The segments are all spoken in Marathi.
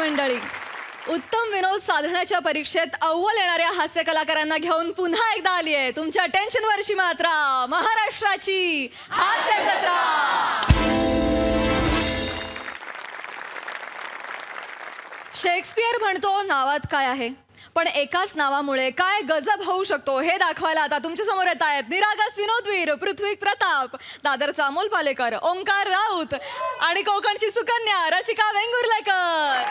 मंडळी, उत्तम विनोद साधण्याच्या परीक्षेत अव्वल येणाऱ्या हास्य कलाकारांना घेऊन पुन्हा एकदा आली आहे तुमच्या टेन्शनवरची मात्रा, महाराष्ट्राची हास्य जत्रा. शेक्सपियर म्हणतो नावात काय आहे, पण एकाच नावामुळे काय गजब होऊ शकतो हे दाखवायला आता तुमच्या समोर येत आहेत निरागस विनोदवीर पृथ्वी प्रताप, दादरचा अमोल पालेकर, ओंकार राऊत आणि कोकणची सुकन्या रसिका वेंगुर्लेकर.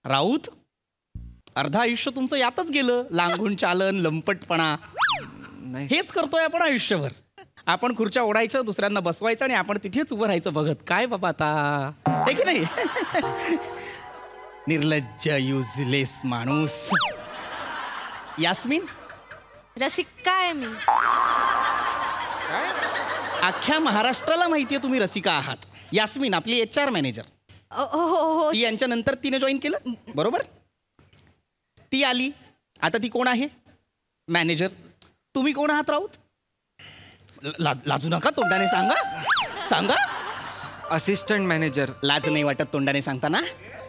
राऊत, अर्धा आयुष्य तुमचं यातच गेलं. लांघून चालन, लंपटपणा, हेच करतोय आपण आयुष्यभर. आपण खुर्च्या ओढायच्या, दुसऱ्यांना बसवायचं आणि आपण तिथेच उभं राहायचं बघत. काय बाबा आता, हे की नाही? निर्लज्ज, युजलेस माणूस. यास्मिन, रसिका आहे मी. अख्ख्या महाराष्ट्राला माहितीये तुम्ही रसिका आहात. यास्मिन आपली HR मॅनेजर. हो. ती यांच्या नंतर तिने जॉईन केलं, बरोबर? ती आली, आता ती कोण आहे? मॅनेजर. तुम्ही कोण आहात राऊत? लाजू नका, तोंडाने सांगा. Assistant manager. लाज नाही वाटत तोंडाने सांगताना?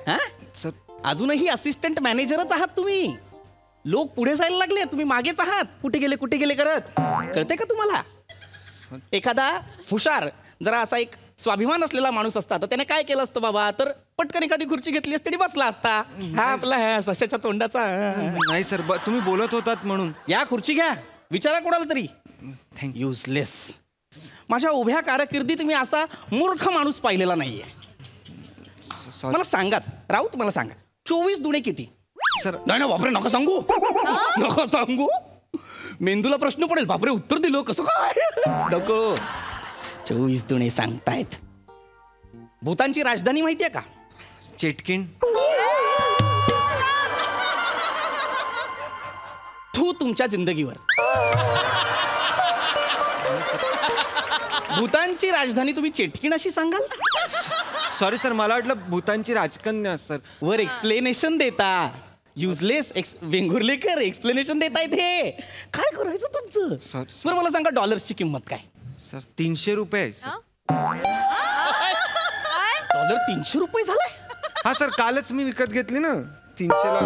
हा सर, अजूनही असिस्टंट मॅनेजरच आहात तुम्ही. लोक पुढे जायला लागले, तुम्ही मागेच आहात. कुठे गेले करत. कळते का तुम्हाला? एखादा हुशार, जरा असा एक स्वाभिमान असलेला माणूस असता तर त्याने काय केलं असतं बाबा, तर पटकन एखादी खुर्ची घेतली असती, बसला असता. हा आपला सशाच्या तोंडाचा. नाही सर, तुम्ही बोलत होतात म्हणून. या खुर्ची घ्या, विचारा कोणाला तरी. युजलेस. माझ्या उभ्या कारकिर्दीत मी असा मूर्ख माणूस पाहिलेला नाहीये. मला सांगाच राऊत, मला सांगा 24 दुणे किती? सर नाही बापरे, नका सांगू. मेंदूला प्रश्न पडेल. बापरे, उत्तर दिलो कसं काय? नको. 24 दुणे सांगतायत. भूतानची राजधानी माहितीये का? चेटकिन. तू तुमच्या जिंदगीवर. भूतानची राजधानी तुम्ही चेटकिन अशी सांगाल? सॉरी सर, मला वाटलं भूतानची राजकन्या. सर वर एक्सप्लेनेशन देता. युजलेस वेंगुर्लेकर एक्सप्लेनेशन देतायत. हे काय करायचं तुमचं? बरं मला सांगा, डॉलर्सची किंमत काय? सर 300 रुपये. डॉलर 300 रुपये झालाय? हा सर, कालच मी विकत घेतली ना 300ला.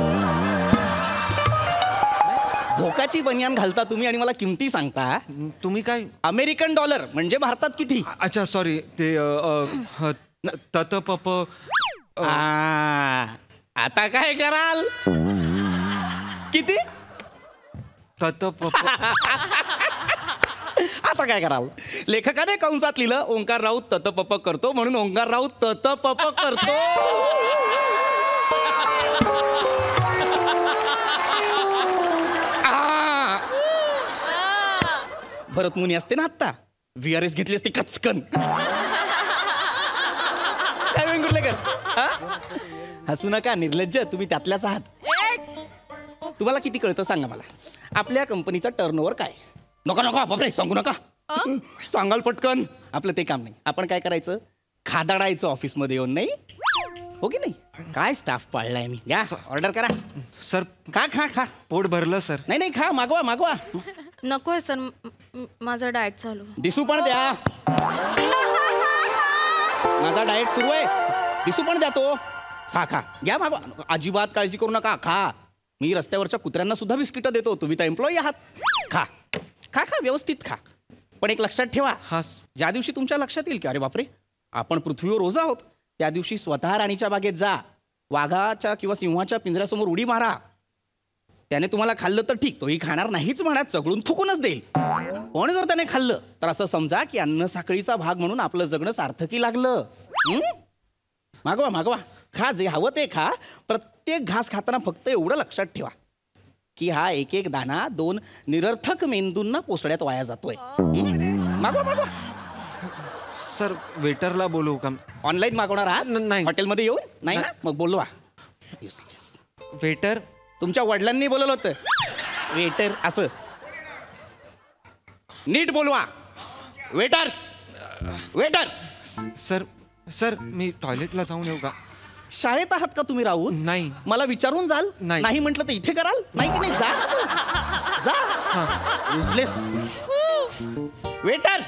भोकाची बनियान घालता तुम्ही आणि मला किमती सांगता. तुम्ही काय? अमेरिकन डॉलर म्हणजे भारतात किती? अच्छा सॉरी, ते ततपप. आता काय कराल? किती? ततपप. आता काय कराल? लेखकाने कंसात लिहिलं ओंकार राऊत ततपप करतो, म्हणून ओंकार राऊत ततपप करतो. भरत मुनी असते ना आत्ता, VRS घेतली असते कचकन. काय वेंगुर्लेकर, हसू नका. निर्लज्ज, तुम्ही त्यातल्याच आहात. तुम्हाला किती कळतं सांगा मला. आपल्या कंपनीचा टर्नओव्हर काय? नका बापरे, सांगू नका. सांगाल पटकन. आपलं ते काम नाही. आपण काय करायचं? खादाडायचं ऑफिसमध्ये येऊन, नाही हो की नाही? काय स्टाफ पाळलाय मी. या ऑर्डर करा. सर खा. पोट भरलं सर. नाही खा, मागवा. नकोय सर, माझा डाएट चालू. दिसू पण द्या. माझा डाएट सुरू आहे, दिसू पण द्या तो. खा घ्या, मागवा. अजिबात काळजी करू नका. खा. मी रस्त्यावरच्या कुत्र्यांना सुद्धा बिस्किटं देतो. तुम्ही तर एम्प्लॉई आहात. खा व्यवस्थित खा. पण एक लक्षात ठेवा, ज्या दिवशी तुमच्या लक्षात येईल की अरे बापरे आपण पृथ्वीवर रोज आहोत, त्या दिवशी स्वतः राणीच्या बागेत जा. वाघाच्या किंवा सिंहाच्या पिंजऱ्यासमोर उडी मारा. त्याने तुम्हाला खाल्लं तर ठीक, तोही खाणार नाहीच म्हणत, चगळून थुकूनच देईल. पण जर त्याने खाल्लं तर असं समजा की अन्न साखळीचा भाग म्हणून आपलं जगणं सार्थकी लागलं. मागवा. खा, जे हवं ते खा. प्रत्येक घास खाताना फक्त एवढं लक्षात ठेवा की हा एक दाना 2 निरर्थक मेंदूंना पोसड्यात वाया जातोय. मागवा. सर वेटरला बोलवू का? ऑनलाईन मागवणार आहात? नाही. हॉटेलमध्ये येऊन? नाही ना, मग बोलवा. वेटर? तुमच्या वडिलांनी बोलवलं होतं वेटर असं. नीट बोलवा. वेटर. सर सर मी टॉयलेटला जाऊन येऊ का? शाळेत आहात का तुम्ही राहूत? नाही. मला विचारून जाल? नाही म्हटलं तर इथे कराल? नाही की नाही, जा युजलेस. वेटर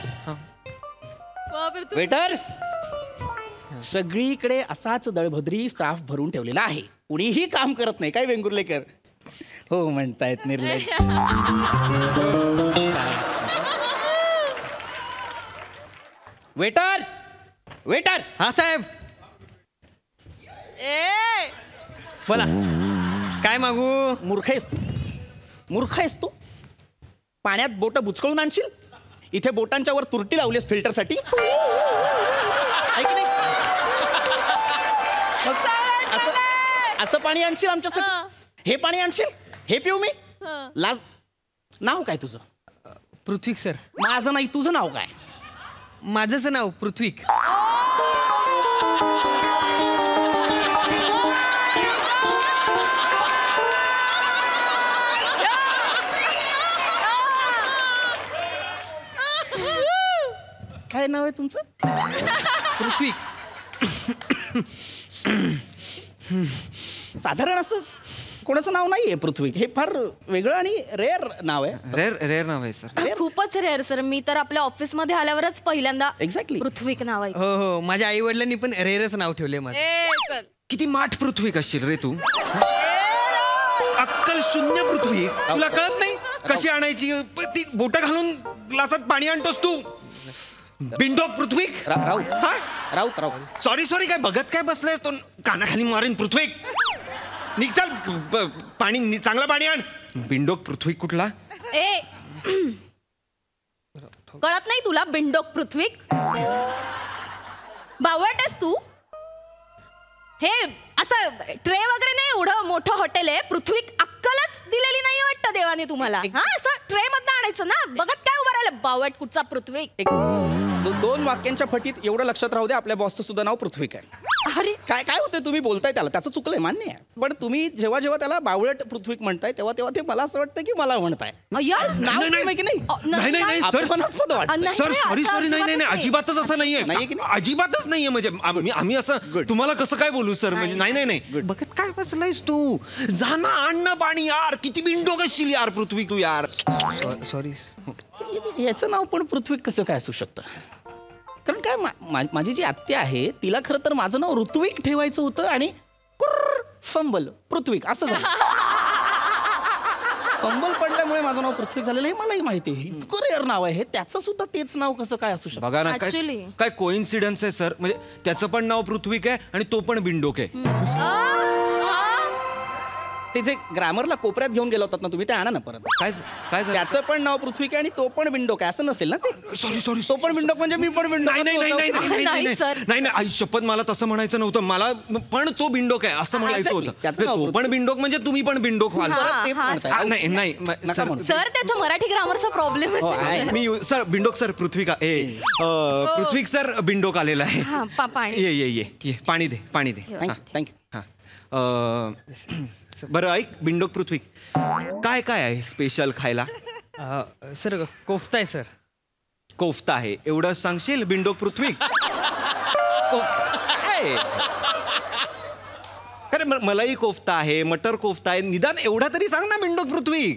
वेटर, सगळीकडे असाच दळभद्री स्टाफ भरून ठेवलेला आहे, कुणीही काम करत नाही. काय वेंगुर्लेकर हो म्हणतायत निर्लज. Waiter waiter. हा साहेब ए बोला, काय मागू? मूर्ख आहेस तू. पाण्यात बोट बुचकळून आणशील, इथे बोटांच्या वर तुरटी लावलीस फिल्टरसाठी. असं पाणी आणशील आमच्यासाठी? हे पाणी आणशील, हे पिऊ मी? लाज. नाव काय तुझं? पृथ्वीक सर. माझं नाही, तुझं नाव काय? माझंच नाव पृथ्वीक. काय नाव आहे तुमचं? पृथ्वीक. साधारण असं कोणाचं नाव नाहीये पृथ्वीक. हे फार वेगळं आणि रेअर नाव आहे. रेअर नाव आहे सर. खूपच रेअर सर. मी तर आपल्या ऑफिस मध्ये आल्यावरच पहिल्यांदा एक्झॅक्टली पृथ्वीक नाव आहे. हो हो, माझ्या आई वडिलांनी पण रेरच नाव ठेवले माझं. किती माठ पृथ्वीक असशील रे तू. अक्कल शून्य पृथ्वी. तुला कळत नाही कशी आणायची? ती बोट घालून ग्लासात पाणी आणतोस तू. बिंडोक पृथ्वीक. राऊत हा? राऊत. सॉरी काय बघत काय बसलायस? तो कानाखाली मारीन पृथ्वीक. निघ चल, पाणी चांगलं पाणी आण. बिंडोक पृथ्वीक कुठला? ए कळत नाही तुला बिंडोक पृथ्वीक? बावळटेस तू. हे असं ट्रे वगैरे नाही, एवढं मोठं हॉटेल आहे. पृथ्वीक अक्कलच दिलेली नाही वाटतं देवाने तुम्हाला. हा, असं ट्रे मधनं आणायचं ना. बघत काय उभं राहिलं बावट कुठचा पृथ्वीक. दोन वाक्यांच्या फटीत एवढं लक्षात राहू दे, आपल्या बॉसचं सुद्धा नाव पृथ्वीक आहे. अरे काय काय होतंय, तुम्ही बोलताय त्याला, त्याचं चुकलंय मान्य आहे, पण तुम्ही जेव्हा जेव्हा त्याला बावळट पृथ्वीक म्हणताय तेव्हा तेव्हा ते मला असं वाटतं की मला म्हणताय. अय्या, नाव सेम आहे की नाही? नाही सर. अपमानास्पद वाटतं. नाही, सर नाही, सॉरी असं नाही अजिबातच असं नाहीये नाहीये की नाही? अजिबातच नाहीये. म्हणजे आम्ही असं तुम्हाला कसं काय बोलू सर? म्हणजे नाही बघत काय बसलायस तू? जा ना, आण ना पाणी यार. किती बिंडोक असशील यार पृथ्वी तू यार. सॉरी. याचं नाव पण पृथ्वीक कसं काय असू शकतं? कारण काय, माझी जी आत्या आहे तिला खरं तर माझं नाव ऋत्विक ठेवायचं होतं आणि फंबल पृथ्वीक असं झालं. फंबल पडल्यामुळे माझं नाव पृथ्वीक झालेलं हे मलाही माहिती आहे. इतकं रेअर नाव आहे, त्याचं सुद्धा तेच नाव कसं काय असू शकतं? बघा ना, Actually. काय कोइन्सिडन्स आहे सर. म्हणजे त्याचं पण नाव पृथ्वीक आहे आणि तो पण बिंडोक आहे. ते जे ग्रामरला कोपऱ्यात घेऊन गेला होतात ना तुम्ही, ते आणा ना परत. काय काय झालं? त्याचं पण नाव पृथ्वीक आहे आणि तो पण बिंडोक आहे असं नसेल ना ते? सॉरी तो पण बिंडोक म्हणजे मी पण बिंडोक. नाही आई शपथ, मला तसं म्हणायचं नव्हतं. मला पण तो बिंडोक आहे असं म्हणायचं Exactly. होतं. त्याचं नाव तो पण बिंडोक म्हणजे तुम्ही पण बिंडोक व्हाल. तेच म्हणताय. नाही नका म्हणू. सर त्याच्या मराठी ग्रामरचा प्रॉब्लेम हो, आहे. आहे. मी सर बिंडोक सर पृथ्वीका पृथ्वीक सर बिंडोक आलेला आहे. हा, पाणी. ये पाणी दे थँक्यू. हा. बरं ऐक बिंडोक पृथ्वी, काय काय आहे स्पेशल खायला? सर कोफ्ता आहे सर. कोफ्ता आहे एवढं सांगशील बिंडोक पृथ्वी? अरे मलाई कोफ्ता आहे, मटर कोफ्ता आहे, निदान एवढा तरी सांग ना बिंडोक पृथ्वी.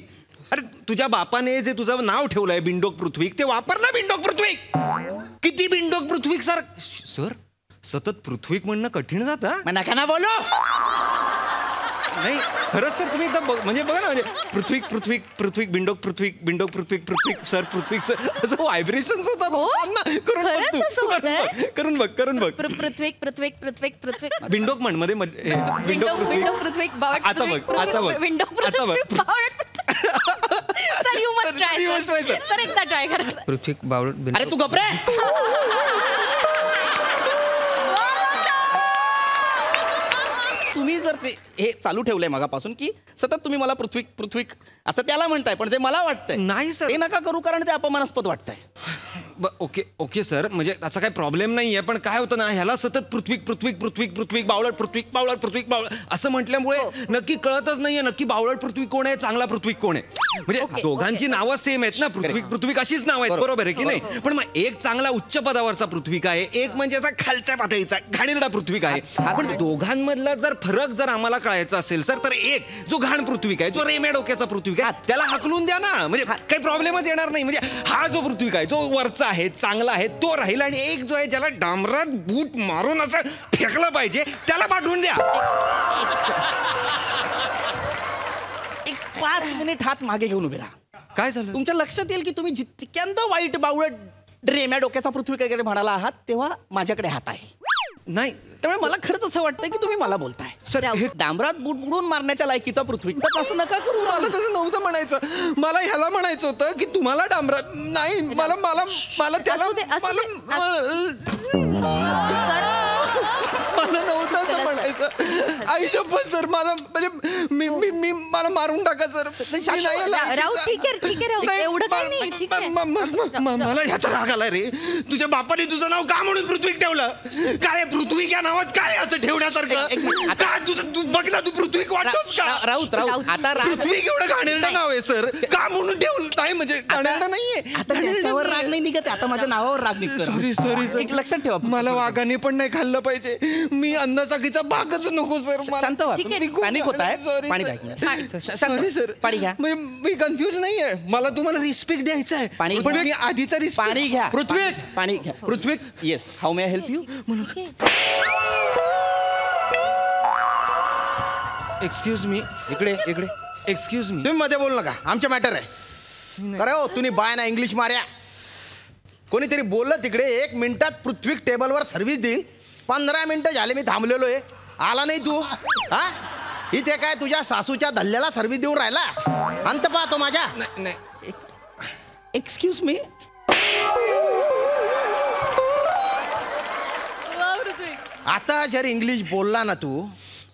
अरे तुझ्या बापाने जे तुझं नाव ठेवलंय बिंडोक पृथ्वी, ते वापर ना बिंडोक पृथ्वी. किती बिंडोक पृथ्वी सर. सर सतत पृथ्वी म्हणणं कठीण जातं. नका ना बोलो. नाही खरंच सर, तुम्ही एकदा म्हणजे बघा ना, म्हणजे पृथ्वी बिंडोक पृथ्वी सर पृथ्वी सर असं व्हायब्रेशन होतात. करून बघ. पृथ्वी बिंडोक म्हण मध्ये विंडो पृथ्वी आता बघ sir you must try sir एकदा ट्राय करा. पृथ्वी बावळट. अरे तू गपरे. तुम्ही जर ते हे चालू ठेवलंय मगापासून की सतत तुम्ही मला पृथ्वी असं त्याला म्हणताय, पण ते मला वाटतंय नाही सर. ते नका करू कारण ते अपमानास्पद वाटतंय. ओके ओके सर, म्हणजे असा काही प्रॉब्लेम नाही आहे, पण काय होतं ना, ह्याला सतत पृथ्वीक पृथ्वीक पृथ्वीक पृथ्वीक बावळट पृथ्वीक बावळट पृथ्वीक बावळट असं म्हटल्यामुळे नक्की कळतच नाहीये नक्की बावळट पृथ्वी कोण आहे, चांगला पृथ्वी कोण आहे. म्हणजे दोघांची नावं सेम आहेत ना, पृथ्वीक पृथ्वीक अशीच नाव आहेत, बरोबर आहे की नाही. पण मग एक चांगला उच्च पदावरचा पृथ्वीक आहे, एक म्हणजे असा खालच्या पातळीचा घाणेरडा पृथ्वीक आहे. पण दोघांमधला जर फरक जर आम्हाला कळायचा असेल सर, तर एक जो घाण पृथ्वीक आहे, जो रेम्या डोक्याचा पृथ्वीक आहे, त्याला हाकलून द्या ना, म्हणजे काही प्रॉब्लेमच येणार नाही. म्हणजे हा जो पृथ्वीक आहे, जो वरचा आहे, चांगला आहे, तो राहील, आणि एक जो आहे ज्याला डांबरात बूट मारून असं फेकलं पाहिजे, त्याला पाठवून द्या. एक 5 मिनिट हात मागे घेऊन उभे राहा. काय झालं? तुमच्या लक्षात येईल की तुम्ही जितक्यांदा वाईट बावळट रेम्या डोक्याचा पृथ्वी वगैरे म्हणाला आहात, तेव्हा माझ्याकडे हात आहे. नाही, त्यामुळे मला खरंच असं वाटतं की तुम्ही मला बोलताय. सर, हे डांबरात बूट बुडून मारण्याच्या लायकीचा पृथ्वी, तर असं नका करू. मला तसं नव्हतं म्हणायचं, मला ह्याला म्हणायचं होतं की तुम्हाला डांबरात नाही, मला मला मला त्याला मला मला नव्हतं असं म्हणायचं. आई शपथ सर, मला म्हणजे मी मला मारून टाका सर. राहू, ठीक आहे राहू, एवढं काही नाही, ठीक आहे. मला ह्याचा राग आला रे. तुझ्या बापाने तुझं नाव का म्हणून पृथ्वी ठेवलं? काय पृथ्वी या नावात काय असं ठेवण्यासारखं? काय तुझं, तू बघ ना, तू पृथ्वी वाटतोस का? राऊत आता पृथ्वी एवढं घाणेरडं नाव आहे सर, का म्हणून ठेवलं? नाही म्हणजे घाणेरडं नाहीये. आता त्याच्यावर राग नाही निघत, आता माझ्या नावावर राग निघतो. सॉरी सर, एक लक्षात ठेवा, मला वाघाने पण नाही खाल्लं पाहिजे. मी अन्नासाठीचा भागच नको सर. शांत व्हा, पॅनिक होत आहे. पाणी सॉरी सर, पाणी घ्या. मी कन्फ्युज नाहीये, मला तुम्हाला रिस्पेक्ट द्यायचा आहे. पाणी पण मी आधीचा रिस्पेक्ट. पाणी घ्या. पृथ्वी पाणी घ्या. Prithvi. Yes, how may I help you? Excuse me. इकडे एक्सक्यूज मी. तुम्ही मध्ये बोलू नका, आमचे मॅटर आहे. अरे हो, तुम्ही बाय ना इंग्लिश मार्या. कोणीतरी बोललं तिकडे 1 मिनिटात पृथ्वी टेबलवर सर्व्हिस देईल. 15 मिनिटं झाले मी थांबलेलो आहे, आला नाही तू. हा, इथे काय तुझ्या सासूच्या धल्ल्याला सर्व्हिस देऊन राहिला? अंत पाहतो माझ्या. नाही, एक्सक्यूज मी. आता जर इंग्लिश बोलला ना तू,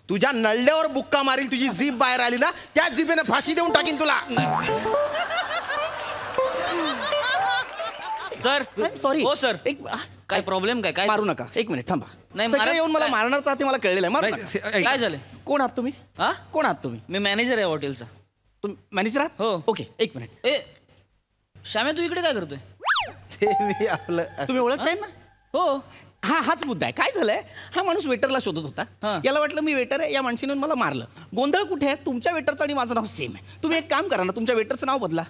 तुझ्या नळल्यावर बुक्का मारील. तुझी जीभ बाहेर आली ना, त्याच जीभेने फाशी देऊन टाकीन तुला. Sir sorry. हो सर, एक काय प्रॉब्लेम काय मारू नका, 1 मिनिट थांबा. नाही, सगळे मारा- येऊन मला काय? मारणार ते मला कळलेलं आहे. मारू नका. काय झालं? कोण आहात तुम्ही? हा, कोण आहात तुम्ही? मी मॅनेजर आहे हॉटेलचा. तुम्ही मॅनेजर आहात? हो. Okay, 1 minute. ए श्याम्या, तू इकडे काय करतोय? ते मी आपलं तुम्ही ओळखताय ना? हो. हाच मुद्दा आहे. काय झालंय, हा माणूस वेटरला शोधत होता. हा. याला वाटलं मी वेटर आहे, या माणसाने मला मारलं. गोंधळ कुठे आहे? तुमच्या वेटरचं आणि माझं नाव सेम आहे. तुम्ही एक काम करा ना, तुमच्या वेटरचं नाव बदला.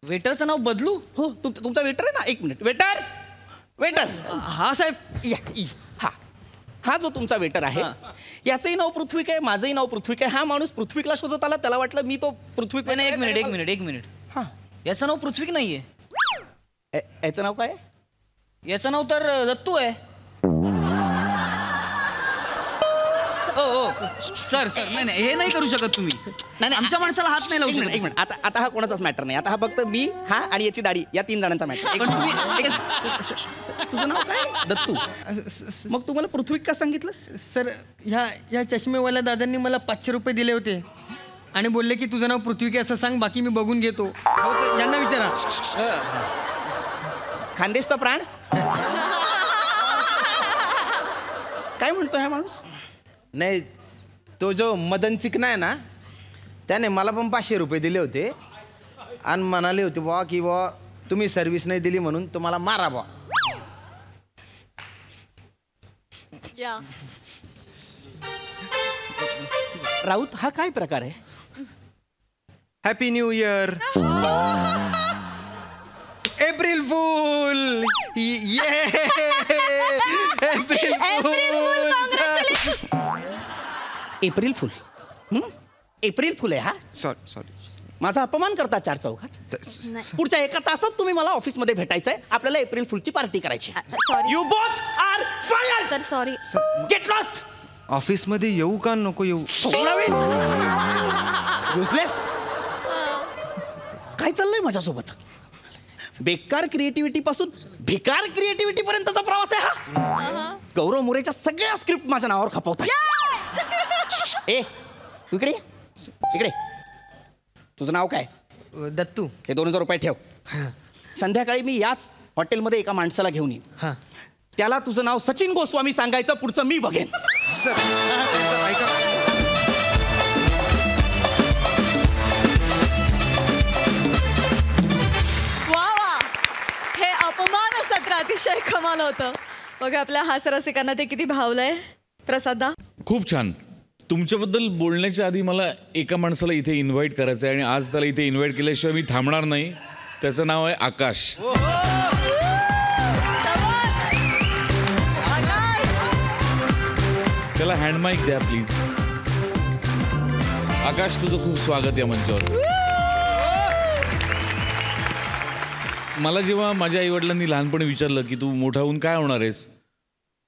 वेटरचं नाव बदलू? हो, तुमचा वेटर आहे ना. 1 मिनिट. वेटर हा साहेब. हा जो तुमचा वेटर आहे, हा. याचंही नाव पृथ्वीक आहे, माझंही नाव पृथ्वीक आहे. हा माणूस पृथ्वीकला शोधत आला, त्याला वाटलं मी तो पृथ्वीक. नाही, एक मिनिट. हा, याचं नाव पृथ्वीक नाहीये. याचं नाव काय आहे? याचं नाव तर दत्तू आहे. हो सर, नाही, हे नाही करू शकत तुम्ही. नाही, आमच्या माणसाला हात नाही लावू एक शकत. मिनिट. आता हा कोणाचाच मॅटर नाही. आता हा फक्त मी, हा आणि याची दाढी, या 3 जणांचा मॅटर. पण तुम्ही तुझं नाव काय? दत्तू. मग तुम्हाला पृथ्वीक का सांगितलं? सर, ह्या चष्मेवाल्या दादांनी मला 500 रुपये दिले होते आणि बोलले की तुझं नाव पृथ्वी असं सांग, बाकी मी बघून घेतो. यांना विचारा. खानदेशचा प्राण. काय म्हणतो हा माणूस? नाही, तो जो मदन चिकना आहे ना, त्याने मला पण 500 रुपये दिले होते आणि म्हणाले होते बुवा की बुवा तुम्ही सर्व्हिस नाही दिली म्हणून तुम्हाला मारा बुवा. राऊत, हा काय प्रकार आहे? Happy new year. April fool. ये April fool. April fool. April fool आहे हा. सॉरी. माझा अपमान करता 4 चौघात. पुढच्या 1 तासात तुम्ही मला ऑफिसमध्ये भेटायचंय. आपल्याला एप्रिल फुलची पार्टी करायची. Sorry you both are fire. Sir, sorry. Get lost. ऑफिसमध्ये येऊ का नको येऊ? युजलेस. काय चाललंय माझ्यासोबत? बेकार क्रिएटिव्हिटी पासून भिकार क्रिएटिव्हिटी पर्यंतचा प्रवास आहे हा. गौरव मोरेच्या सगळ्या स्क्रिप्ट माझ्या नावावर खपवताय. ए, तू इकडे. तुझं नाव काय? दत्तू. हे 2000 रुपये ठेव. संध्याकाळी मी याच हॉटेलमध्ये एका माणसाला घेऊन येईन. हां त्याला तुझं नाव सचिन गोस्वामी सांगायचं, पुढचं मी बघेन. सर ऐका. वा वा, हे अपमान सत्र अतिशय कमाल होतं. बघा आपल्या हास्यरसिकांना ते किती भावलंय. प्रसादा, खूप छान. तुमच्याबद्दल बोलण्याच्या आधी मला एका माणसाला इथे इन्व्हाइट करायचं आहे आणि आज त्याला इथे इन्व्हाइट केल्याशिवाय मी थांबणार नाही. त्याचं नाव आहे आकाश. त्याला हँडमाईक द्या प्लीज. आकाश, तुझं खूप स्वागत या मंचावर. मला जेव्हा माझ्या आईवडिलांनी लहानपणी विचारलं की तू मोठा होऊन काय होणार आहेस,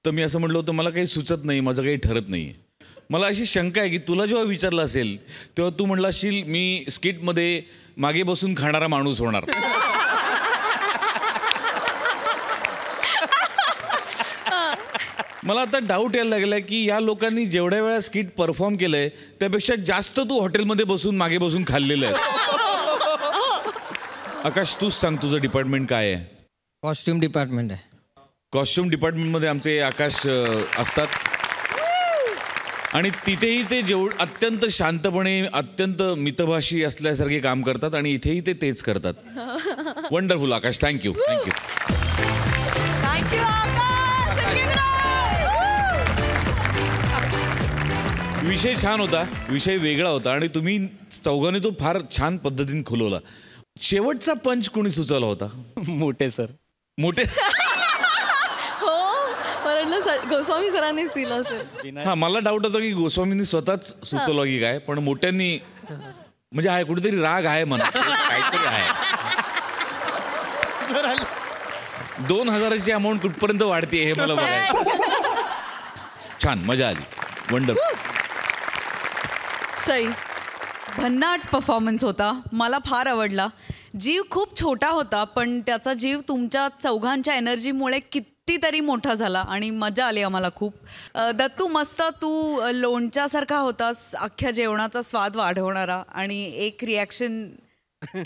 तर मी असं म्हटलं होतं मला काही सुचत नाही, माझं काही ठरत नाही. मला अशी शंका आहे की तुला जेव्हा विचारलं असेल तेव्हा तू म्हणला असशील मी स्किटमध्ये मागे बसून खाणारा माणूस होणार. मला आता डाऊट यायला लागला की या लोकांनी जेवढ्या वेळा स्किट परफॉर्म केलंय त्यापेक्षा जास्त तू हॉटेलमध्ये बसून मागे बसून खाल्लेलं आहे. आकाश, तूच सांग तुझं डिपार्टमेंट काय आहे? कॉस्ट्युम डिपार्टमेंट आहे. कॉस्ट्युम डिपार्टमेंटमध्ये आमचे आकाश असतात आणि तिथेही ते अत्यंत शांतपणे अत्यंत मितभाषी असल्यासारखे काम करतात आणि इथेही ते तेच करतात. वंडरफुल आकाश, थँक्यू. थँक्यू आकाश. विषय छान होता, विषय वेगळा होता आणि तुम्ही चौघांनी तो फार छान पद्धतीने खुलवला. शेवटचा पंच कोणी सुचवला होता? मोठे सर. मोठे. हो, गोस्वामी सरांनीच दिलं असेल. हा, मला डाऊट होता की गोस्वामींनी स्वतःच सुचवलं की काय, पण मोठ्यांनी म्हणजे आहे कुठेतरी राग आहे म्हणा, काहीतरी आहे. 2000ची अमाऊंट कुठपर्यंत वाढते हे मला बघायचं. छान, मजा आली. वंडरफुल. सई, भन्नाट परफॉर्मन्स होता, मला फार आवडला. जीव खूप छोटा होता पण त्याचा जीव तुमच्या चौघांच्या एनर्जीमुळे कितीतरी मोठा झाला आणि मजा आली आम्हाला खूप. दत्तू, मस्त तू लोणच्यासारखा होतास, अख्ख्या जेवणाचा स्वाद वाढवणारा. आणि एक रिॲक्शन,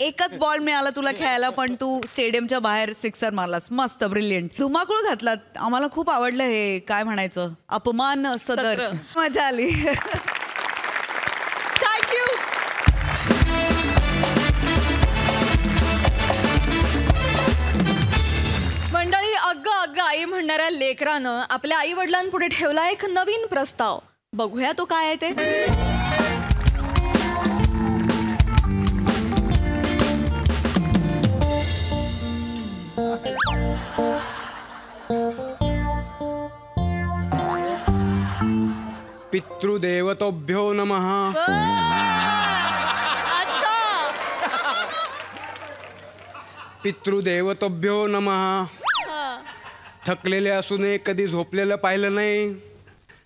एकच बॉल मिळाला तुला खेळायला पण तू स्टेडियमच्या बाहेर सिक्सर मारलास. मस्त, ब्रिलियंट. धुमाकूळ घातलात, आम्हाला खूप आवडलं. हे काय म्हणायचं, अपमान सदर. मजा आली. थँक्यू. मंडळी, अगं आई म्हणणाऱ्या लेकरानं आपल्या आई वडिलांपुढे ठेवला एक नवीन प्रस्ताव. बघूया तो काय आहे ते. पितृदेवतोभ्यो नमः. अच्छा. पितृदेवतोभ्यो नमः. थकलेले असूनही कधी झोपलेलं पाहिलं नाही.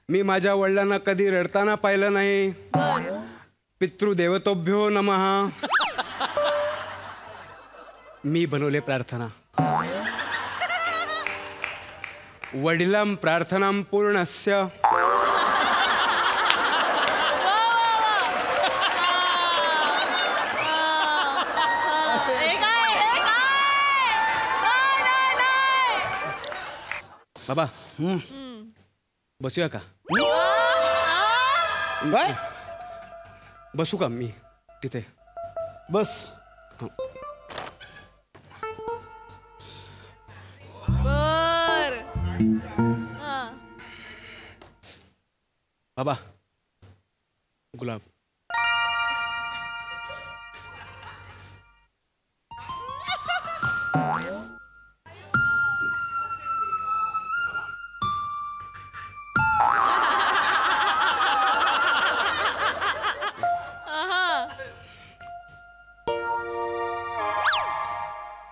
मी माझ्या वडिलांना कधी रडताना पाहिलं नाही. पितृदेवतोभ्यो नमः. मी बनवले प्रार्थना. वडिलां प्रार्थनां पूर्णस्य. बाबा, बसूया का? काय बसू का मी तिथे? बस. बर. बाबा, गुलाब.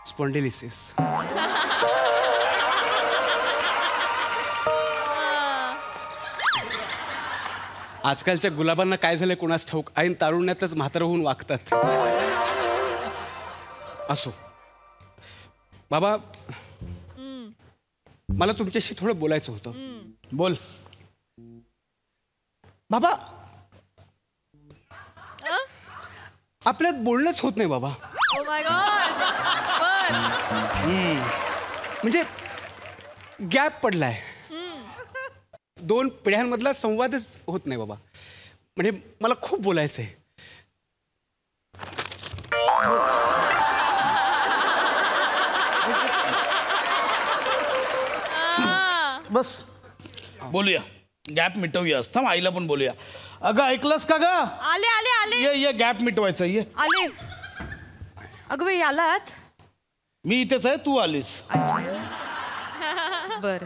स्पॉन्डिलिसिस. आजकालच्या गुलाबांना काय झालंय कोणास ठाऊक, ऐन तारुण्यातच म्हातारं होऊन वागतात. असो बाबा, मला तुमच्याशी थोडं बोलायचं होतं. बोल. बाबा, आपल्यात बोलणंच होत नाही बाबा. Oh my God. बर. म्हणजे गॅप पडलाय. 2 पिढ्यांमधला संवादच होत नाही बाबा. म्हणजे मला खूप बोलायचंय. बस बोलूया, गॅप मिटवूया. थांब आईला पण बोलूया. अगं ऐकलंस का ग? आले आले आले ये गॅप मिटवायचा. ये आले. अगं बाई आलात. मी इथेच आहे, तू आलीस. बर